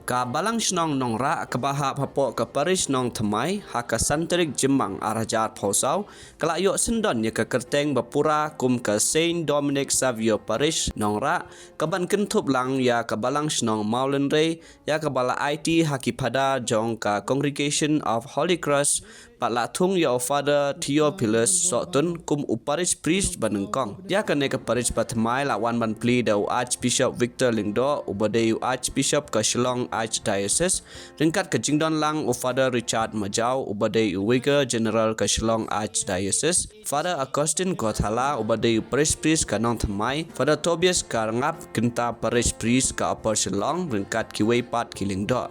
Ka Balang Shnong Nongrah kebaha papok ke Parish Nong Thymmai haka santerik jemang arajar pausau kelayok sendon ya ke kerteng bapura kum ke Saint Dominic Savio Parish Nongrah keban kentup lang ya ke Balang Shnong Maulen Ray ya ke bala IT haki pada jong ka Congregation of Holy Cross Patla thung ya Father Theophilus Sotun kum Parish priest banengkong. Ya kene ke Parish Thymmai lawan ban pli dau Archbishop Victor Lingdo ubadeu Archbishop ke Shnong Archdiocese ringkat ke Jingdon lang Father Richard Majau ubadeu Vicar General ke Shnong Archdiocese Father Augustine Gothala ubadeu Parish priest ke Nong Thymmai Father Tobias Karangap kenta Parish priest ke Upper Shlong ringkat ki Weipat ki Lingdo.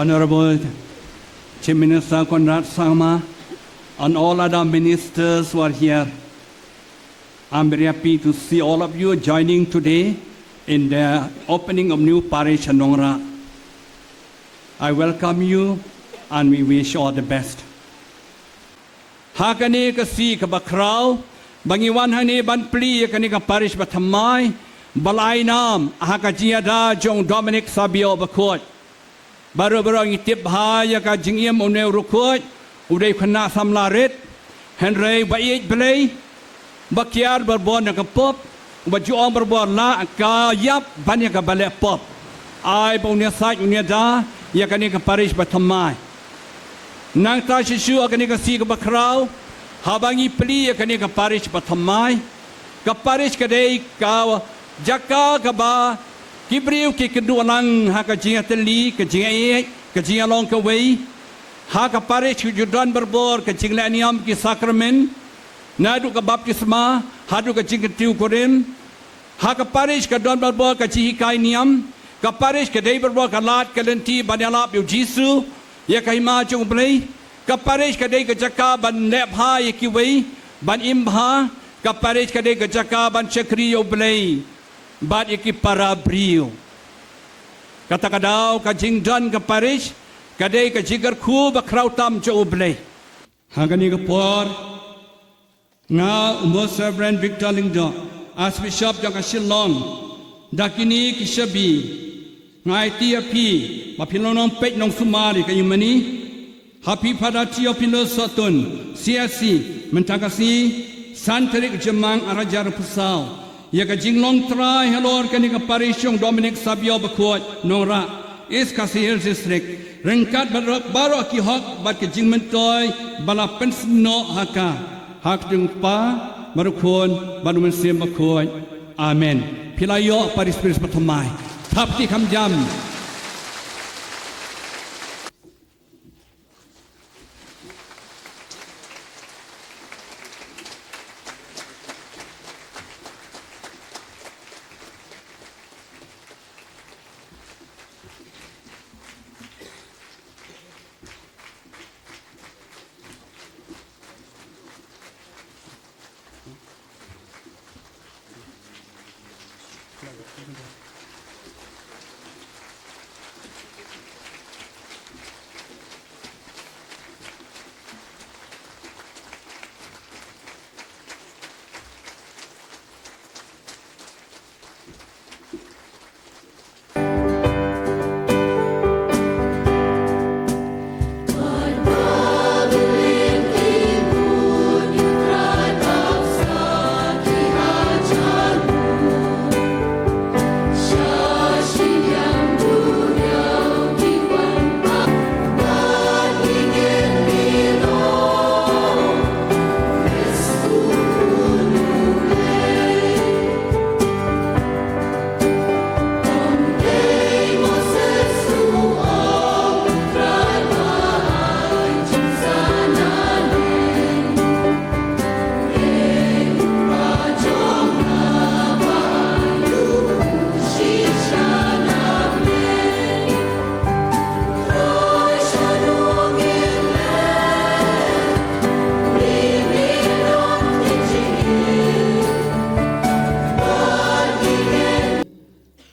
Honorable Chief Minister Conrad Sangma, and all other ministers who are here, I'm very happy to see all of you joining today in the opening of new parish in Nongrah. I welcome you and we wish all the best. Hakani ka si ka bakraw, bangiwan hani ban pli kani ka parish Thymmai, balay nam hakajiada jong Dominic Savio bakot. Baru-baru ngitip bahaya ka jingiem une rukut udai khana samlarit Henry baik belai bakiar berbon ka pop bajuang berbon la ka yap banyak ka balik pop ai punya site punya da ya kani ka Parish Thymmai nang ta sisu kani ka si ka bakrau habangi pli ya kani ka Parish Thymmai ka Parish ka dei ka jaka ka ba Kibriu ki kedua lang haka jinga teli ke jinga e ke jinga long ke wei haka Parish judan berbor ke jinga niam ki sakramen nadu ke baptisma hadu ke jinga tiu korim haka Parish ke don berbor ke jihi kai niam ke Parish ke dei berbor ke lat ke lenti banyalap yu jisu ya ke hima jung blei ke Parish ke dei ke jaka ban lep ha ye ki wei ban imha ke Parish ke dei ke jaka ban chakri yo blei bat iki para brio kata kadau ka jingdan ka Parish kadai ka jigar khu bakrau tam jo ublei hagani ka por nga Most Reverend Victor Lingdo Archbishop jang ka Shnong dakini ki shabi ngai tiapi mapilonong pet nong sumari ka yumani happy pada Theophilus Sotun CSC mentakasi santerik jemang arajar pusau ya ka jinglong try helor kani ka Parish yung Dominic Savio bakot Nongrah is kasihir district rengkat baru ki hak bat ke jingmentoy bala pensno haka hak dung pa barukon baru mensim bakot amen pilayo Parish Thymmai thapti kamjam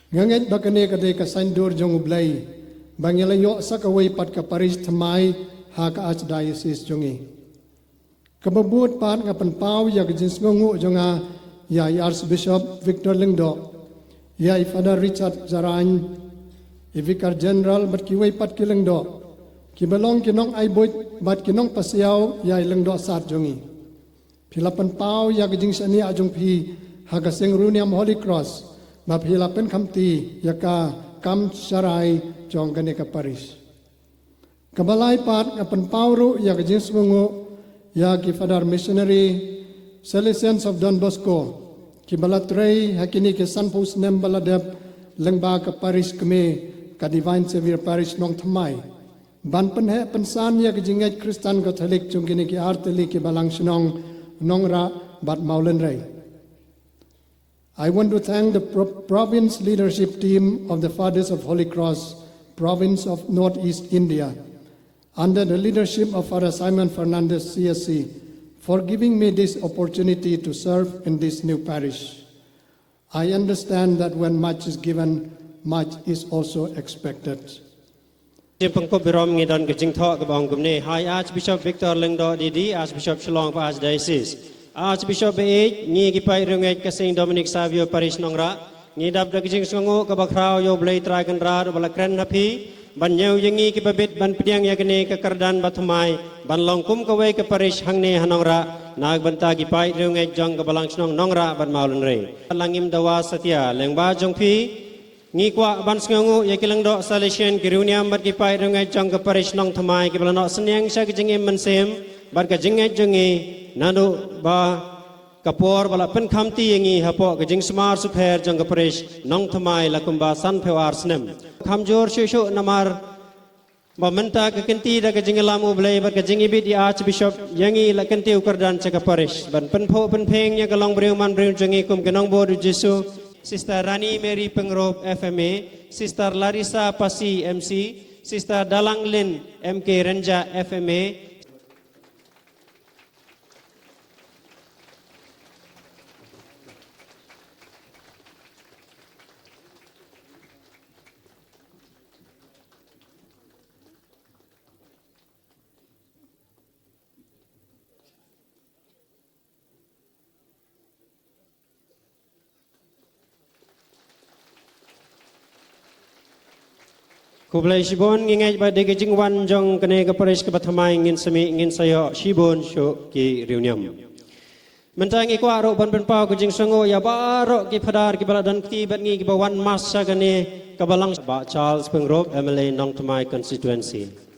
Nganget bakane kade ka sandur jong ublay bangelayo sa kaway pat ka Parish Thymmai ha ka Archdiocese jongi. Kababut pat nga panpaw ya gajins ngungu jonga ya Archbishop Victor Lingdo ya Father Richard Zarain Vicar General bat kiway pat kilengdo kibalong kinong ayboy bat kinong pasiyaw ya ilengdo sat jongi. Pilapan pau ya gajing sani ajong pi hagaseng runiam Holy Cross mapilapan kamti ya ka kam saray jong gane ka Parish. Kabalay pat nga panpawro ya gajing sungo ya ki Father Missionary Salesians of Don Bosco kibalatray hakini ki Sanpus Nem Baladeb lengba ka Parish kami ka Divine Savio Parish Nong Thymmai. Ban penhe pensan ya gajing Kristen Catholic jong gane ki arteli ki Balang Shnong Nongrah but Maulenray. I want to thank the province leadership team of the Fathers of Holy Cross, province of Northeast India, under the leadership of Father Simon Fernandez CSC, for giving me this opportunity to serve in this new parish. I understand that when much is given, much is also expected. Pangkop birom ngidon kejing thok kabang kumne High Archbishop Victor Lingdo Didi Archbishop Shlong pa Archdiocese Archbishop Beej ngi kipai rungai ka Saint Dominic Savio Parish Nongrah ngi dab da kejing sungu ka bakrao yo blai trai kan ra bala kren hapi ban nyau yengi ki babit ban pediang ya kene ka kardan bathmai ban longkum ka wei ka Parish hangne hanongra nag banta kipai rungai jong ka Balang Shnong Nongrah ban maulun rei langim dawa satya lengba jong pi ngi kwa ban sngongu ya kilang do Salesian kiruniam bat kipai rungai jong ka Parish Nong Thymmai ki balano senyang sya kijing mensem bat ka jingai jongi nanu ba kapor bala pen khamti yengi hapo kijing smar supher jong ka Parish Nong Thymmai lakumba san phewar snem khamjor shushu namar ba menta ka kenti da ka jingalam ublai bat ka jingi bit di Archbishop yangi la kenti ukardan cha ka Parish ban pen pho pen pheng nya ka long breu man breu jongi kum kenong bodu Jesu Sister Rani Mary Pengrop FMA, Sister Larissa Pasi MC, Sister Dalang Lin MK Renja FMA, Kublai Shibon ngingai ba dege jingwan jong kene ka Parish ka Thymmai ngin semi ngin sayo Shibon syo ki riuniam. Mentangi ko aro ban pau ko jing sango ya baro ki phadar ki baladan ki bat ngi ki bawan mas sa kene ka Balang ba Charles Pengrop MLA Nong Thymmai constituency.